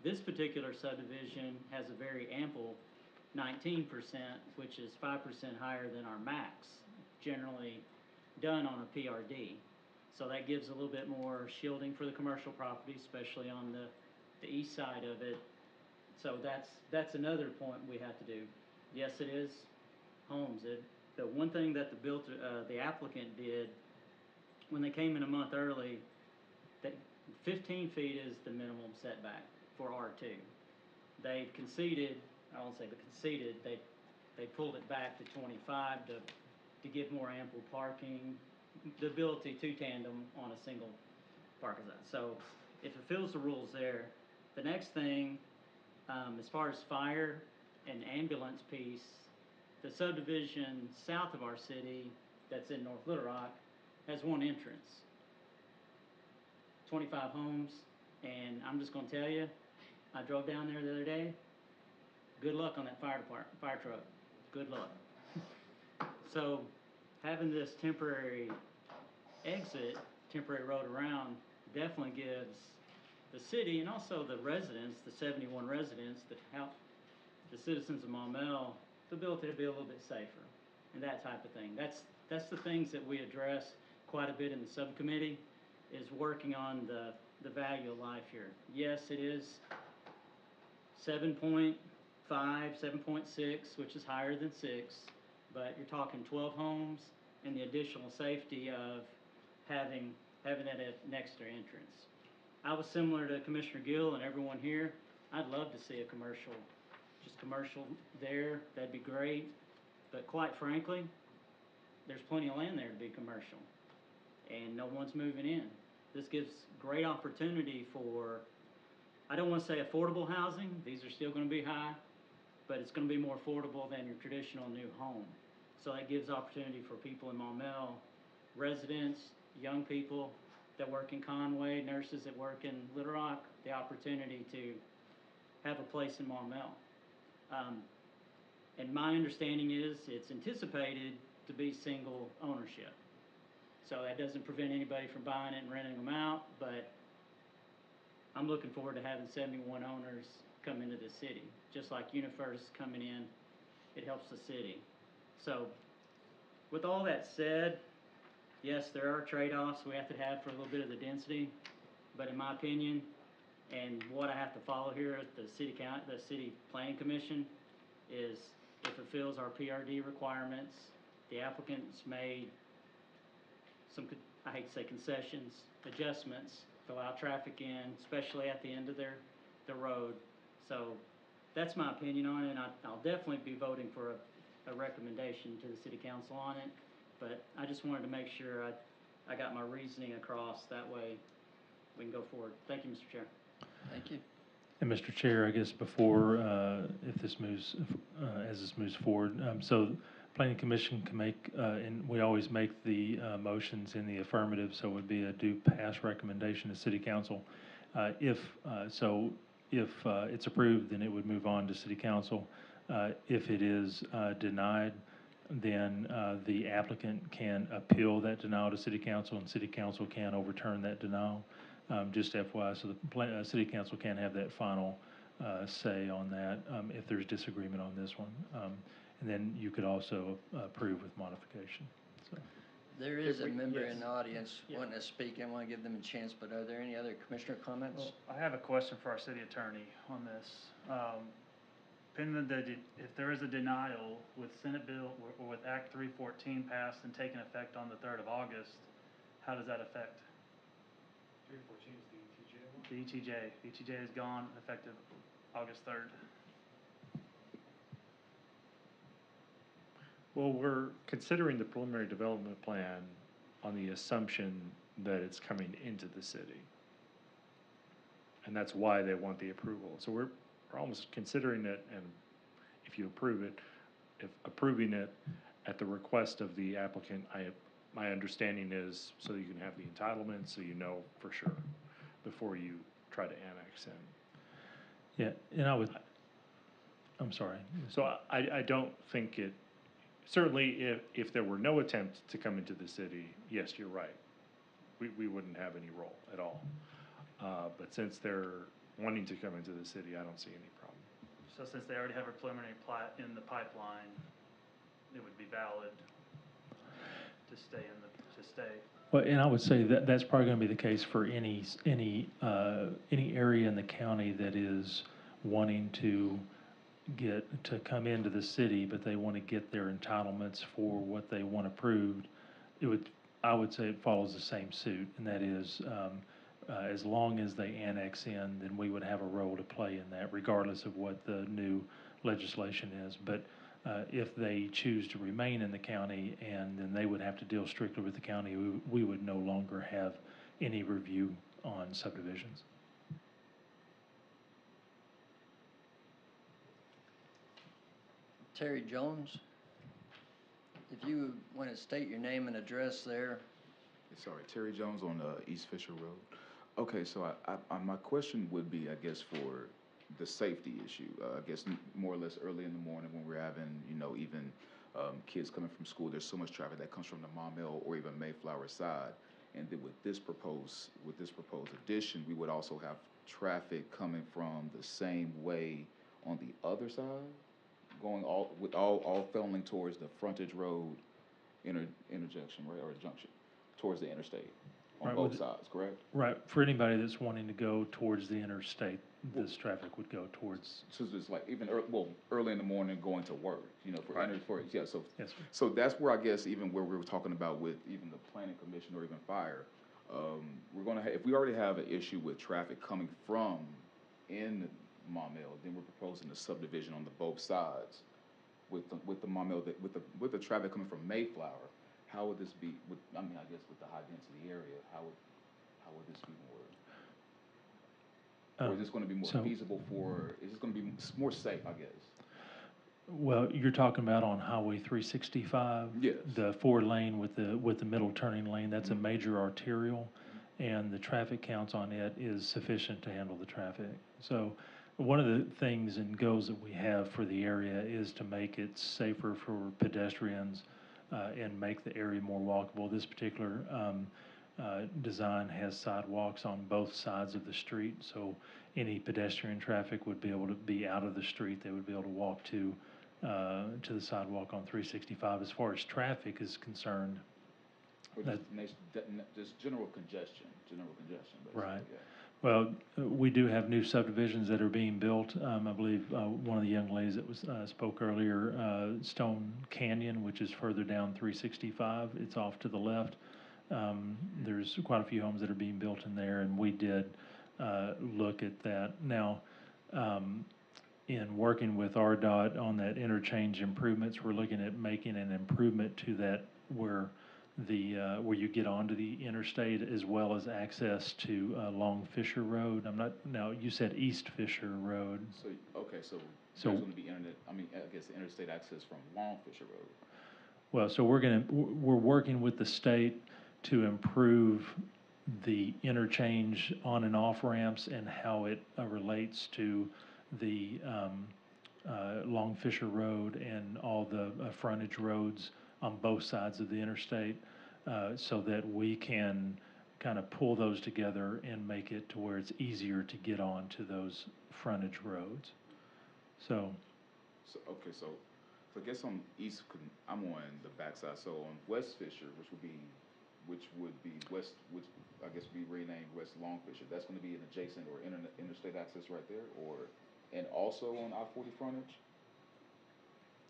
This particular subdivision has a very ample 19%, which is 5% higher than our max, generally done on a PRD. So that gives a little bit more shielding for the commercial property, especially on the east side of it. So that's another point we have to do. Yes, it is homes. The one thing that the applicant did when they came in a month early, 15 feet is the minimum setback for R2. They conceded, I won't say but conceded, they pulled it back to 25 to give more ample parking, the ability to tandem on a single parking lot. So if it fills the rules there, the next thing, as far as fire and ambulance piece, The subdivision south of our city, that's in North Little Rock, has one entrance. 25 homes, and I'm just gonna tell you, I drove down there the other day. Good luck on that fire truck. Good luck. So, having this temporary exit, temporary road around, definitely gives the city and also the residents, the 71 residents that help the citizens of Maumelle, the ability to be a little bit safer and that type of thing. That's the things that we address quite a bit in the subcommittee, is working on the value of life here. Yes, it is 7.5, 7.6, which is higher than 6, but you're talking 12 homes and the additional safety of having that next to entrance. I was similar to Commissioner Gill and everyone here. I'd love to see a commercial there. That'd be great. But quite frankly, there's plenty of land there to be commercial, and no one's moving in. This gives great opportunity for, I don't want to say affordable housing. These are still going to be high, but it's going to be more affordable than your traditional new home. So that gives opportunity for people in Maumelle, residents, young people that work in Conway, nurses that work in Little Rock, the opportunity to have a place in Maumelle. And my understanding is it's anticipated to be single ownership. So that doesn't prevent anybody from buying it and renting them out, but I'm looking forward to having 71 owners come into the city. Just like UniFirst coming in, it helps the city. So with all that said, yes, there are trade-offs we have to have for a little bit of the density, but in my opinion, and what I have to follow here at the city planning commission, is it fulfills our PRD requirements. The applicants made some, I hate to say concessions, adjustments to allow traffic in, especially at the end of the road. So that's my opinion on it, and I'll definitely be voting for a recommendation to the city council on it. But I just wanted to make sure I got my reasoning across. That way we can go forward. Thank you, Mr. Chair. Thank you. And Mr. Chair, I guess before, if this moves, as this moves forward, so Planning Commission can make, and we always make the motions in the affirmative, so it would be a do pass recommendation to City Council. If it's approved, then it would move on to City Council. If it is denied, then the applicant can appeal that denial to City Council, and City Council can overturn that denial. Just FYI, so the City Council can have that final say on that if there's disagreement on this one. And then you could also approve with modification. So. There is a member yes. in the audience Yeah. wanting to speak. I want to give them a chance, but are there any other commissioner comments? Well, I have a question for our city attorney on this. If there is a denial with Senate Bill or with Act 314 passed and taking effect on the 3rd of August, how does that affect? 314 is the ETJ one? The ETJ is gone, effective August 3rd. Well, we're considering the preliminary development plan on the assumption that it's coming into the city. And that's why they want the approval. So we're almost considering it, and if you approve it, if approving it at the request of the applicant, my understanding is so you can have the entitlement, so you know for sure before you try to annex in. Yeah, and I'm sorry. So I don't think it, certainly if there were no attempt to come into the city, yes, you're right. We wouldn't have any role at all. But since they're wanting to come into the city, I don't see any problem. So since they already have a preliminary plat in the pipeline, it would be valid to stay to stay. Well, and I would say that that's probably going to be the case for any area in the county that is wanting to come into the city, but they want to get their entitlements for what they want approved. I would say it follows the same suit, and that is, as long as they annex in, then we would have a role to play in that, regardless of what the new legislation is. But if they choose to remain in the county, and then they would have to deal strictly with the county, we would no longer have any review on subdivisions. Terry Jones? if you want to state your name and address there. Sorry, Terry Jones on East Fisher Road. Okay, so my question would be, I guess, for the safety issue. I guess more or less early in the morning when we're having, even kids coming from school. There's so much traffic that comes from the Maumelle or even Mayflower side. And then with this proposed addition, we would also have traffic coming from the same way on the other side, going all funneling towards the frontage road interjection, right, or junction, towards the interstate on Right, both sides, correct? Right, for anybody that's wanting to go towards the interstate, this traffic would go towards, So it's like even early in the morning going to work, Right. yeah. So yes, sir. so that's where I guess even where we were talking about with even the planning commission or even fire, we're gonna if we already have an issue with traffic coming from in Maumelle, then we're proposing a subdivision on the both sides with the Maumelle with the traffic coming from Mayflower. How would this be? I guess with the high density area, how would this be more? Or is this going to be more feasible is this going to be more safe, I guess? Well, you're talking about on Highway 365? Yes. The 4-lane with the middle turning lane, that's a major arterial, and the traffic counts on it is sufficient to handle the traffic. So one of the things and goals that we have for the area is to make it safer for pedestrians and make the area more walkable. This particular design has sidewalks on both sides of the street, so any pedestrian traffic would be able to be out of the street. They would be able to walk to the sidewalk on 365. As far as traffic is concerned, Or just general congestion, basically. right. Yeah. Well, we do have new subdivisions that are being built. I believe one of the young ladies that was spoke earlier, Stone Canyon, which is further down 365. It's off to the left. There's quite a few homes that are being built in there, and we did look at that. Now, in working with RDOT on that interchange improvements, we're looking at making an improvement to that where where you get onto the interstate as well as access to Long Fisher Road. Now you said East Fisher Road. So So- there's going to be interstate access from Long Fisher Road. Well, so we're working with the state to improve the interchange on and off ramps and how it relates to the Long Fisher Road and all the frontage roads on both sides of the interstate, so that we can kind of pull those together and make it to where it's easier to get onto those frontage roads. So, So I guess I'm on the backside. So on West Fisher, which would be West, which I guess would be renamed West Long Fisher. That's going to be an adjacent or interstate access right there, and also on I-40 frontage.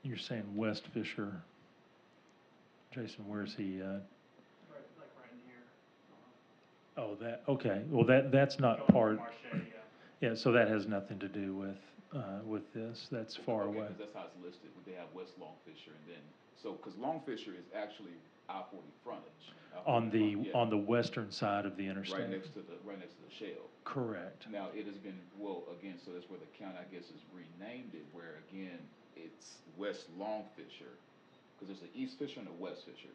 you're saying West Fisher. Jason, where's he? Right in here. Oh, okay. Well, that's not part. Yeah, so that has nothing to do with this. That's far away. Because that's how it's listed. They have West Long Fisher, and then because Long Fisher is actually I-40 frontage. On the western side of the interstate. Right next to the shell. Correct. Now it has been again. So that's where the county, I guess, has renamed it. Where again, it's West Long Fisher, because there's an East Fisher and a West Fisher.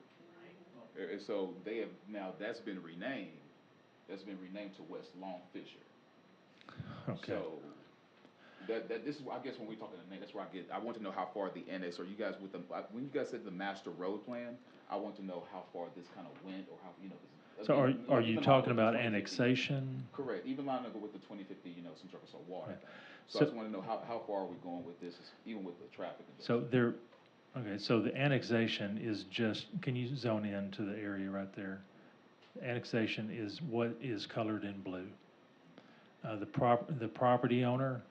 Right. And so that's been renamed. That's been renamed to West Long Fisher. Okay. So this is, I guess, when we talk in the name, that's where I want to know how far the annex. Are you guys when you guys said the master road plan? I want to know how far this kind of went, or how So are you talking about annexation? Correct. Even lining up with the 2050, some surface of water. Okay. So I just want to know how far are we going with this, even with the traffic. So the annexation is just. Can you zone in to the area right there? Annexation is what is colored in blue. The property owner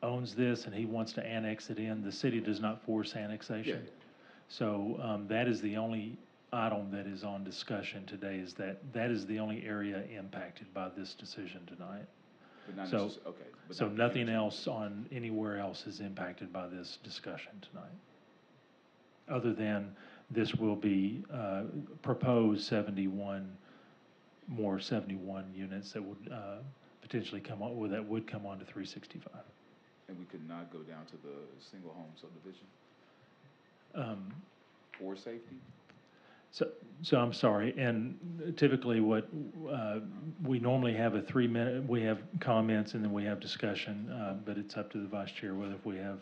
owns this and he wants to annex it in. The city does not force annexation. Yeah. So that is the only item that is on discussion today, is that is the only area impacted by this decision tonight. But not So, okay. But so not nothing else on anywhere else is impacted by this discussion tonight. Other than this will be proposed 71 units that would potentially come on, that would come on to 365. And we could not go down to the single home subdivision? for safety? So I'm sorry, and typically we normally have a 3-minute, we have comments and then we have discussion, but it's up to the vice chair whether if we have,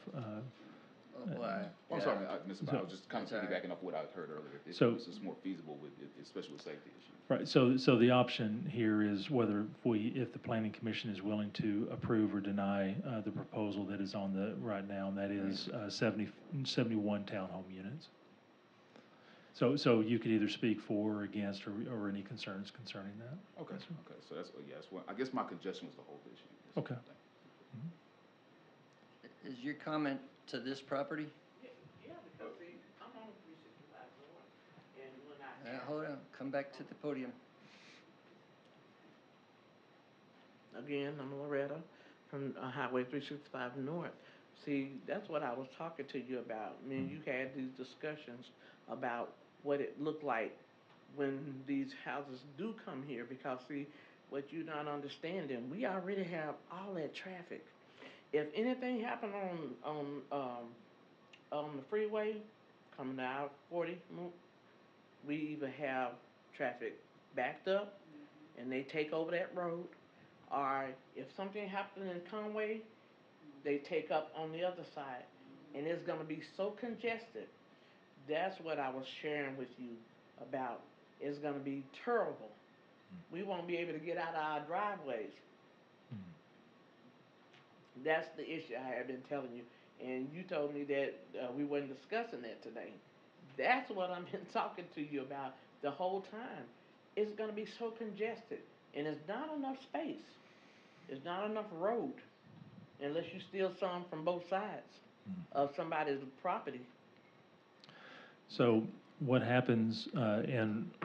I'm sorry, Mr. Bowers, I was just kind of That's all right. piggybacking off what I heard earlier. If So- this is more feasible with, especially with safety issues. right, so the option here is whether if the planning commission is willing to approve or deny, the proposal that is on right now, and that is, 71 townhome units. So you could either speak for or against, or any concerns concerning that. Okay, okay, so that's, yes, well, I guess my congestion was the whole issue. That's Okay. the thing. Is your comment to this property? Yeah, because see, I'm on 365 North, and when I. Hold on, come back to the podium. Again, I'm Loretta from Highway 365 North. See, that's what I was talking to you about. I mean, you had these discussions about what it looked like when these houses do come here, because see, what you're not understanding, we already have all that traffic. If anything happened on the freeway coming out 40, we either have traffic backed up and they take over that road, or if something happened in Conway, they take up on the other side, and it's gonna be so congested. That's what I was sharing with you about. It's gonna be terrible. We won't be able to get out of our driveways. That's the issue I have been telling you, and you told me that we weren't discussing that today. That's what I've been talking to you about the whole time. It's gonna be so congested, and there's not enough space. There's not enough road, unless you steal some from both sides of somebody's property. So what happens,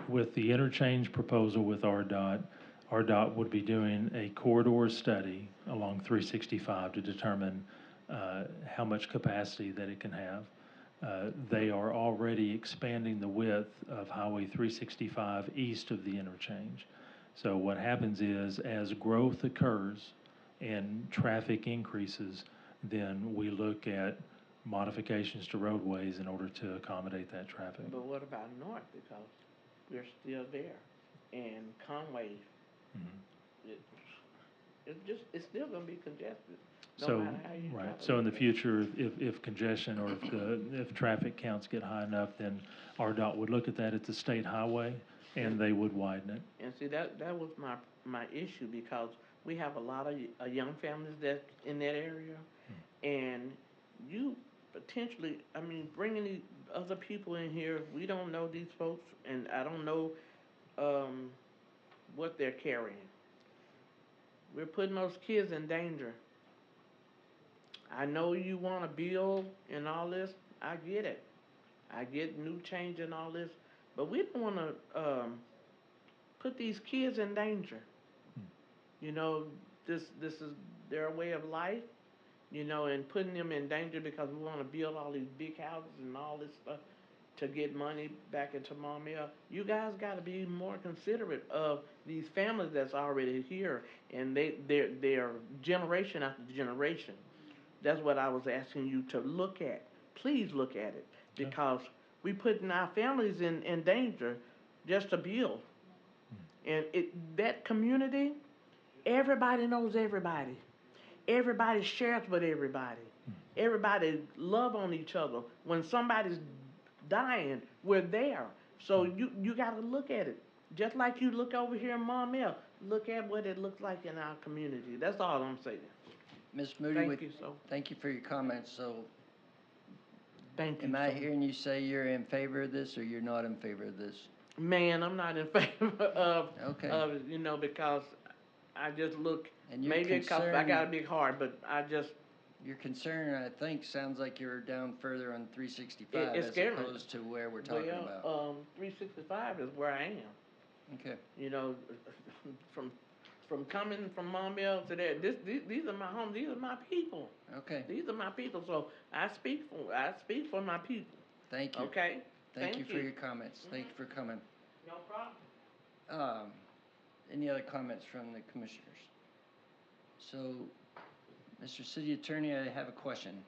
with the interchange proposal with RDOT would be doing a corridor study along 365 to determine how much capacity that it can have. They are already expanding the width of Highway 365 east of the interchange. So what happens is, as growth occurs and traffic increases, then we look at modifications to roadways in order to accommodate that traffic. But what about north, because we're still there, and Conway, it's still gonna be congested, no So, matter how you try right, to so in the look at it. future, if congestion or if traffic counts get high enough, then RDOT would look at that at the state highway and they would widen it. And see, that was my issue, because we have a lot of young families that's in that area, and you potentially, I mean, bringing these other people in here, we don't know these folks, and I don't know what they're carrying. We're putting those kids in danger. I know you want to build and all this. I get it. I get new change and all this, but we don't want to put these kids in danger. You know, this is their way of life. You know, and putting them in danger because we want to build all these big houses and all this stuff to get money back into Maumelle. You guys got to be more considerate of these families that's already here, and they're generation after generation. That's what I was asking you to look at. Please look at it, because we putting our families in danger just to build. And that community, everybody knows everybody. Everybody shares with everybody. Everybody love on each other. When somebody's dying, we're there. So you got to look at it. Just like you look over here in Maumelle, look at what it looks like in our community. That's all I'm saying. Ms. Moody, thank you for your comments. So Thank you. am I hearing you say you're in favor of this or you're not in favor of this? Man, I'm not in favor of, Okay. you know, because I just look, And you're maybe because I got a big heart, but I just. Your concern, I think, sounds like you're down further on 365 It's as scary. opposed to where we're talking about. 365 is where I am. Okay. You know, from coming from Maumelle to there, these are my homes. These are my people. Okay. These are my people. So I speak for my people. Thank you. Okay. Thank you for your comments. Thank you for coming. No problem. Any other comments from the commissioners? So, Mr. City Attorney, I have a question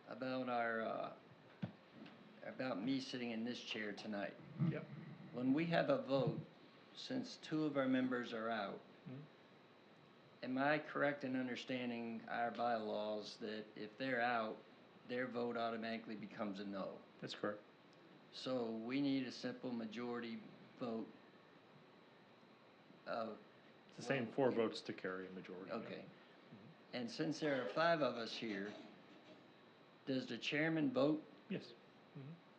about our about me sitting in this chair tonight. Yep. When we have a vote, since two of our members are out, am I correct in understanding our bylaws that if they're out, their vote automatically becomes a no? That's correct. So we need a simple majority vote of. It's the same 4 votes to carry a majority. Okay. And since there are 5 of us here, does the chairman vote Yes.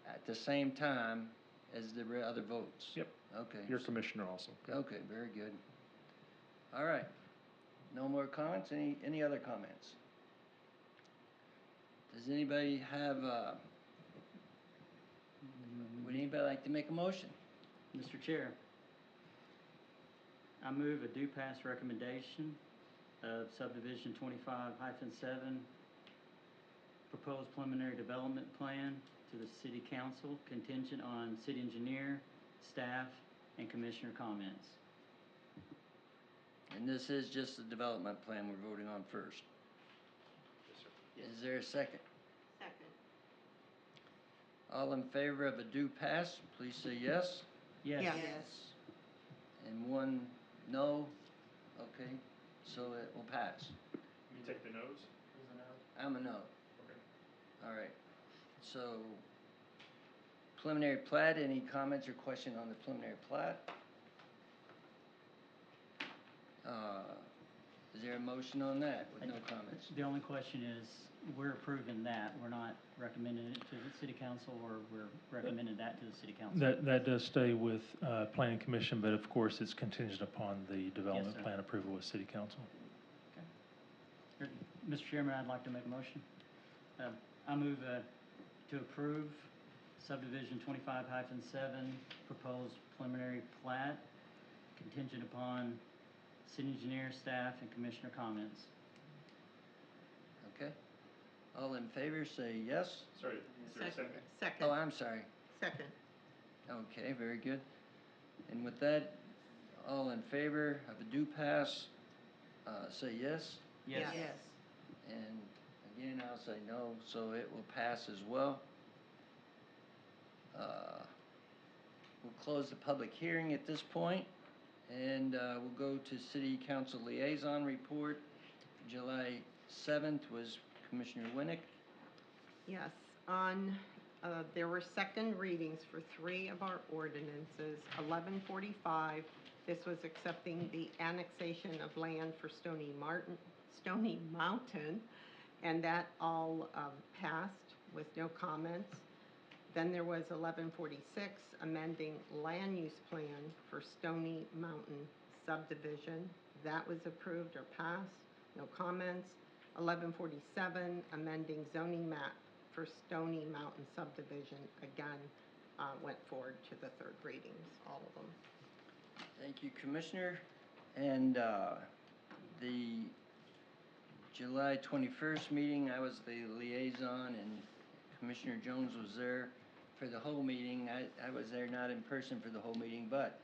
at the same time as the other votes? Yep. Okay. Your commissioner also. Okay, very good. All right. No more comments? Any other comments? Does anybody have, would anybody like to make a motion? Mr. Chair, I move a do pass recommendation of subdivision 25-7, proposed preliminary development plan to the city council contingent on city engineer, staff, and commissioner comments. And this is just the development plan we're voting on first. Yes, sir. Is there a second? Second. All in favor of a do pass, please say yes. Yes. Yes. And 1 no. Okay, so it will pass. You take the noes? I'm a no. Okay. All right. So preliminary plat, any comments or question on the preliminary plat? Is there a motion on that with no comments? The only question is, we're approving that. We're not recommending it to the city council, or we're recommending that to the city council. That does stay with planning commission, but of course it's contingent upon the development sir. plan approval with city council. Mr. Chairman, I'd like to make a motion. I move to approve subdivision 25-7 proposed preliminary plat contingent upon city engineer, staff, and commissioner comments. Okay. All in favor say yes. Sorry, is there a second? Second. Oh, I'm sorry. Second. Okay, very good. And with that, all in favor of a do pass, say yes. Yes. And again, I'll say no, so it will pass as well. We'll close the public hearing at this point, and we'll go to City Council Liaison Report. July 7th was Commissioner Winnick. Yes, there were second readings for 3 of our ordinances. 1145, this was accepting the annexation of land for Stony Mountain, and that all passed with no comments. Then there was 1146, amending land use plan for Stony Mountain subdivision. That was approved or passed, no comments. 1147, amending zoning map for Stony Mountain subdivision, again, went forward to the 3rd readings, all of them. Thank you, Commissioner. And the July 21st meeting, I was the liaison, and Commissioner Jones was there for the whole meeting. I was there not in person for the whole meeting, but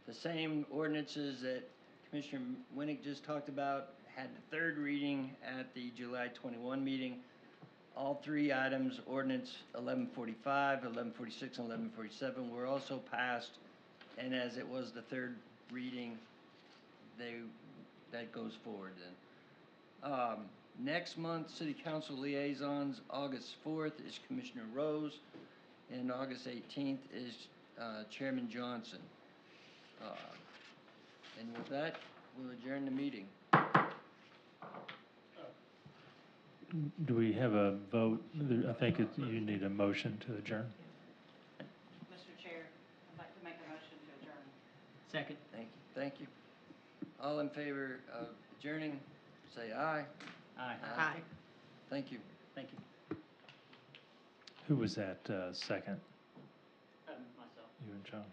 the same ordinances that Commissioner Winnick just talked about had the 3rd reading at the July 21 meeting. All 3 items, ordinance 1145, 1146, and 1147, were also passed, and as it was the 3rd reading, that goes forward then. Next month, City Council Liaisons, August 4th is Commissioner Rose, and August 18th is Chairman Johnson. And with that, we'll adjourn the meeting. Do we have a vote? I think you need a motion to adjourn. Mr. Chair, I'd like to make a motion to adjourn. Second. Thank you. All in favor of adjourning, say aye. Aye. Aye. Thank you. Thank you. Who was that second? Myself. You and John?